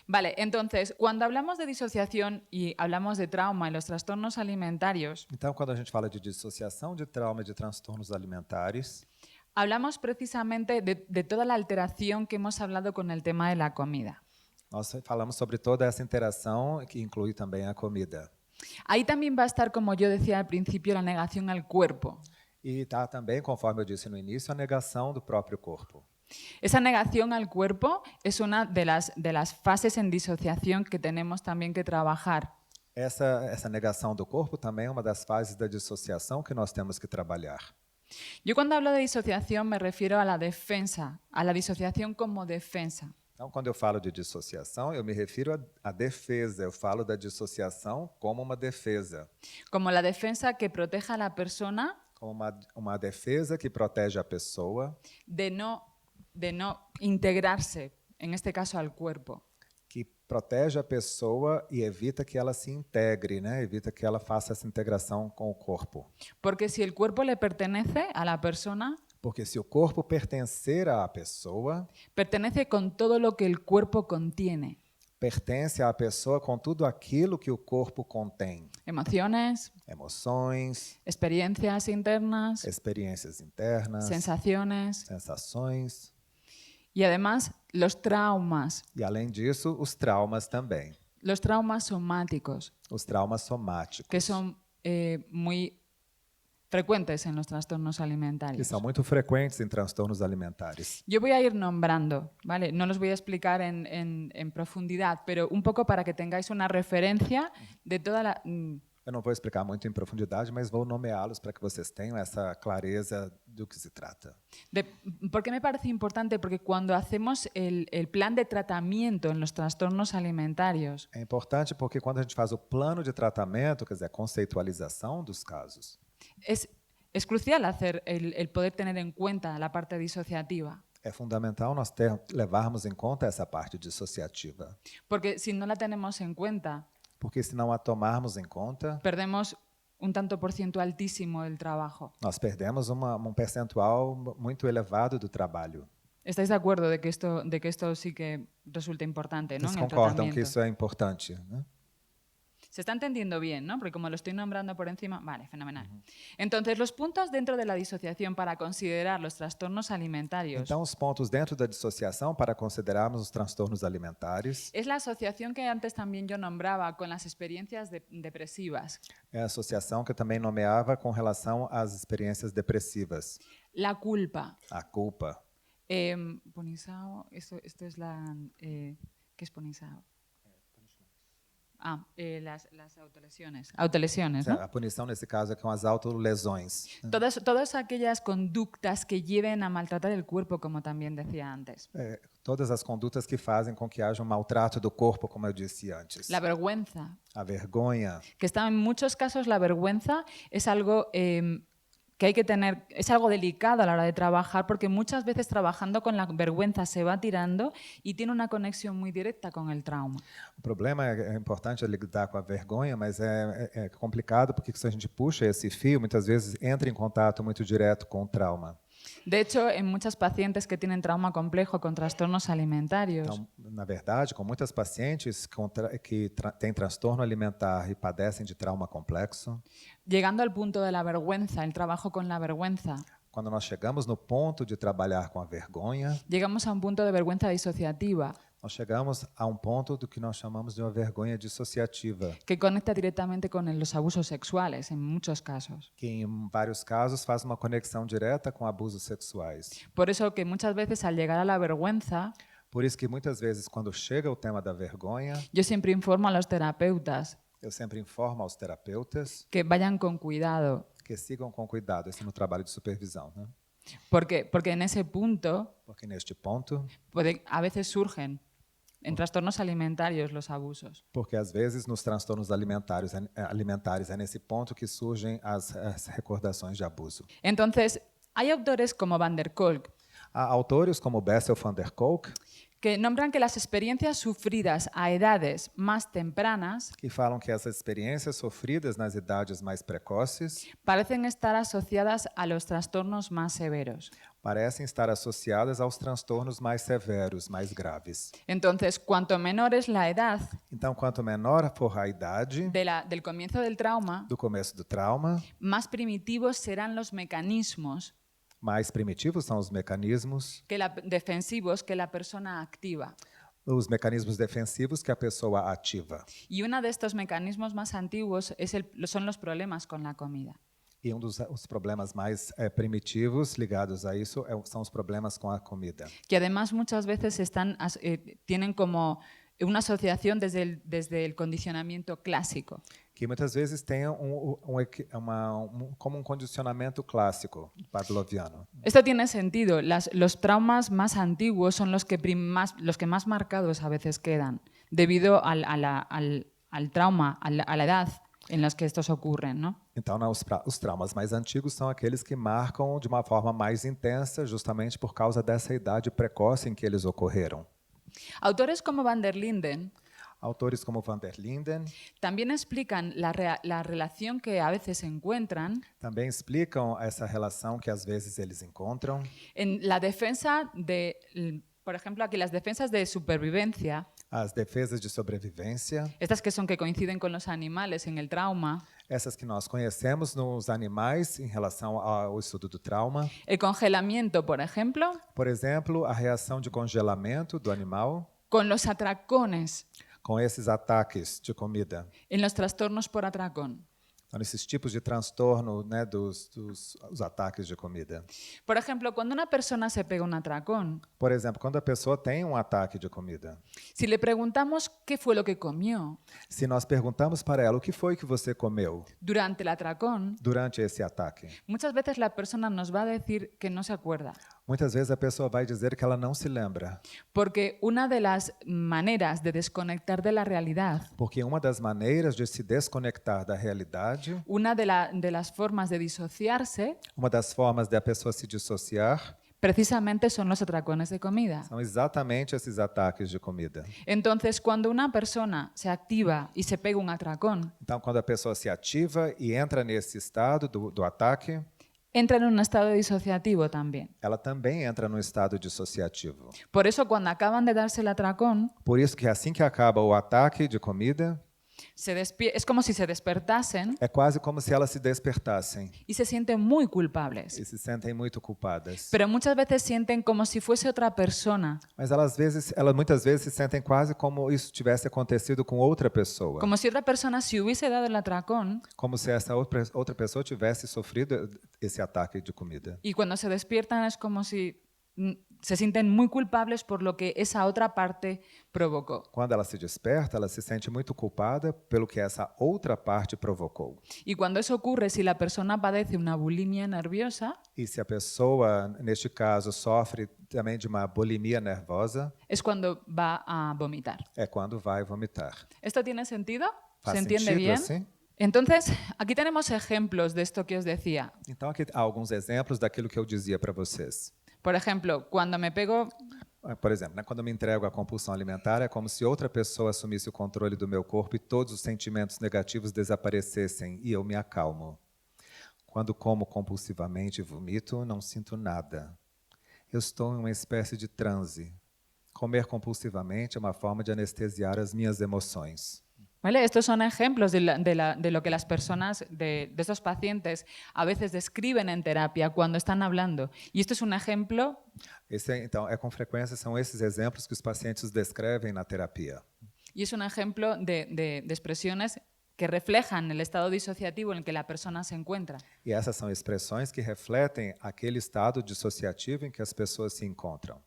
Vale, entonces, cuando hablamos de disociación y hablamos de trauma y los trastornos alimentarios, Então, quando a gente fala de dissociação, de trauma e de transtornos alimentares, hablamos precisamente de toda la alteración que hemos hablado con el tema de la comida. nós falamos sobre toda essa interação, que inclui também a comida. Ahí también va a estar, como yo decía al principio, la negación al cuerpo. E está também, conforme eu disse no início, a negação do próprio corpo. Esa negación al cuerpo es una de las fases en disociación que tenemos también que trabajar. Essa negação do corpo também é uma das fases da dissociação que nós temos que trabalhar. Yo cuando hablo de disociación me refiero a la defensa, a la disociación como defensa. Então, quando eu falo de dissociação, eu me refiro à defesa. Eu falo da dissociação como uma defesa. Como la defensa que proteja a la persona Como uma defesa que protege a pessoa, de no integrarse, en este caso al cuerpo. que protege a pessoa e evita que ela se integre, né? Evita que ela faça essa integração com o corpo. Porque si el cuerpo le pertenece a la persona, Porque se o corpo pertencer à pessoa, pertenece con todo lo que el cuerpo contiene. pertence à pessoa com tudo aquilo que o corpo contém. Emociones, Emoções, experiencias internas, experiências internas, sensaciones sensações y además los traumas, e, além disso, os traumas também. los traumas somáticos, Os traumas somáticos, que son muy frecuentes en los trastornos que alimentarios. são muito frequentes em transtornos alimentares. Yo voy a ir nombrando, ¿vale? No los voy a explicar en profundidad, pero un poco para que tengáis una referencia de toda la... Eu não vou explicar muito em profundidade, mas vou nomeá-los para que vocês tenham essa clareza do que se trata. ¿Por qué me parece importante? Porque cuando hacemos el plan de tratamiento en los trastornos alimentarios, É importante porque quando a gente faz o plano de tratamento, quer dizer, a conceitualização dos casos, es crucial hacer el poder tener en cuenta la parte disociativa. é fundamental nós levarmos em conta essa parte dissociativa. Porque si no la tenemos en cuenta, Porque se não a tomarmos em conta, perdemos un tanto por ciento altísimo del trabajo. nós perdemos percentual muito elevado do trabalho. ¿Estáis de acuerdo de que esto sí que resulta importante, ¿no? Vocês en el concordam que tratamiento? isso é importante, né? Se está entendiendo bien, ¿no? Porque como lo estoy nombrando por encima, vale, fenomenal. Entonces, los puntos dentro de la disociación para considerar los trastornos alimentarios Então, os pontos dentro da dissociação para considerarmos os transtornos alimentares es la asociación que antes también yo nombraba con las experiencias depresivas. é a associação que eu também nomeava com relação às experiências depressivas. La culpa. A culpa. Ponisao, esto es la... ¿Qué es ponisao? Las autolesiones. Autolesiones, ¿no? A punição, nesse caso, é com as autolesões. Todas aquellas conductas que lleven a maltratar el cuerpo, como también decía antes. Todas as condutas que fazem com que haja um maltrato do corpo, como eu disse antes. La vergüenza. A vergonha. Que está en muchos casos la vergüenza es algo que hay que tener, es algo delicado a la hora de trabajar, porque muchas veces trabajando con la vergüenza se va tirando y tiene una conexión muy directa con el trauma. O problema é importante lidar com a vergonha, mas é complicado porque se a gente puxa esse fio, muitas vezes entra em contato muito direto com o trauma. De hecho, en muchas pacientes que tienen trauma complejo con trastornos alimentarios, Então, na verdade, com muitas pacientes que têm transtorno alimentar e padecem de trauma complexo, llegando al punto de la vergüenza, el trabajo con la vergüenza, quando nós chegamos no ponto de trabalhar com a vergonha, llegamos a un punto de vergüenza disociativa nós chegamos a um ponto do que nós chamamos de uma vergonha dissociativa, que conecta directamente con los abusos sexuales en muchos casos. que em vários casos faz uma conexão direta com abusos sexuais. Por eso que muchas veces al llegar a la vergüenza, Por isso que muitas vezes, quando chega o tema da vergonha, yo siempre informo a los terapeutas eu sempre informo aos terapeutas que vayan con cuidado, que sigam com cuidado esse no trabalho de supervisão, né? porque en ese punto Porque neste ponto, a veces surgen en trastornos alimentarios los abusos. porque às vezes nos transtornos alimentares é nesse ponto que surgem as recordações de abuso. Entonces, hay autores como Van der Kolk Há autores como Bessel van der Kolk que nombran que las experiencias sufridas a edades más tempranas que falam que essas experiências sofridas nas idades mais precoces parecen estar asociadas a los trastornos más severos. parecem estar associadas aos transtornos mais severos, mais graves. Entonces, cuanto menor es la edad Então, quanto menor for a idade del comienzo del trauma, do começo do trauma, más primitivos serán los mecanismos mais primitivos são os mecanismos defensivos que la persona activa. os mecanismos defensivos que a pessoa ativa. Y uno de estos mecanismos más antiguos son los problemas con la comida. E os problemas mais primitivos ligados a isso são os problemas com a comida. Que además muchas veces tienen como una asociación desde el condicionamiento clásico. Que muitas vezes tem como condicionamento clássico pavloviano. Esto tiene sentido. Los traumas más antiguos son los que más marcados a veces quedan, debido al trauma, a la edad en las que estos ocurren, ¿no? Então, os traumas mais antigos são aqueles que marcam de uma forma mais intensa, justamente por causa dessa idade precoce em que eles ocorreram. Autores como Van der Linden Autores como Van der Linden también explican la relación que a veces encuentran também explicam essa relação que às vezes eles encontram en la defensa por ejemplo, aquí las defensas de supervivencia, as defesas de sobrevivência, estas que coinciden con los animales en el trauma, essas que nós conhecemos nos animais em relação ao estudo do trauma. el congelamiento, por ejemplo, Por exemplo, a reação de congelamento do animal con los atracones com esses ataques de comida. en los trastornos por atracón. Então, esses tipos de transtorno, né, dos ataques de comida. Por ejemplo, cuando una persona se pega un atracón, Por exemplo, quando a pessoa tem ataque de comida, si le preguntamos qué fue lo que comió se nós perguntamos para ela o que foi que você comeu durante el atracón, durante esse ataque, muchas veces la persona nos va a decir que no se acuerda. muitas vezes a pessoa vai dizer que ela não se lembra, Porque una de las maneras de desconectar de la realidad, porque uma das maneiras de se desconectar da realidade, una de las formas de disociarse, uma das formas de a pessoa se dissociar, precisamente son los atracones de comida. são exatamente esses ataques de comida. Entonces, cuando una persona se activa y se pega un atracón, Então, quando a pessoa se ativa e entra nesse estado do ataque, entra en un estado disociativo también. ela também entra no estado dissociativo. Por eso, cuando acaban de darse el atracón, Por isso que assim que acaba o ataque de comida, es como si se despertasen é quase como se elas se despertassem y se sienten muy culpables. e se sentem muito culpadas. Pero muchas veces sienten como si fuese otra persona, Mas elas muitas vezes se sentem quase como isso tivesse acontecido com outra pessoa, como si otra persona se hubiese dado el atracón como se essa outra pessoa tivesse sofrido esse ataque de comida. y cuando se despiertan es como si se sienten muy culpables por lo que esa otra parte provocó. Quando ela se desperta, ela se sente muito culpada pelo que essa outra parte provocou. Y cuando eso ocurre, si la persona padece una bulimia nerviosa, E se a pessoa, neste caso, sofre também de uma bulimia nervosa, es cuando va a vomitar. é quando vai vomitar. ¿Esto tiene sentido? Faz ¿Se entiende sentido bien? assim? Entonces, aquí tenemos ejemplos de esto que os decía. Então, aqui há alguns exemplos daquilo que eu dizia para vocês. Por ejemplo, cuando me pego, Por exemplo, né, quando eu me entrego à compulsão alimentar, é como se outra pessoa assumisse o controle do meu corpo e todos os sentimentos negativos desaparecessem e eu me acalmo. Quando como compulsivamente e vomito, não sinto nada. Eu estou em uma espécie de transe. Comer compulsivamente é uma forma de anestesiar as minhas emoções. ¿vale? Estos son ejemplos de lo que las personas, de estos pacientes, a veces describen en terapia cuando están hablando. Y esto es un ejemplo. Então, com frequência, são esses exemplos que os pacientes descrevem na terapia. Y es un ejemplo de expresiones que reflejan el estado disociativo en el que la persona se encuentra. E essas são expressões que refletem aquele estado dissociativo em que as pessoas se encontram.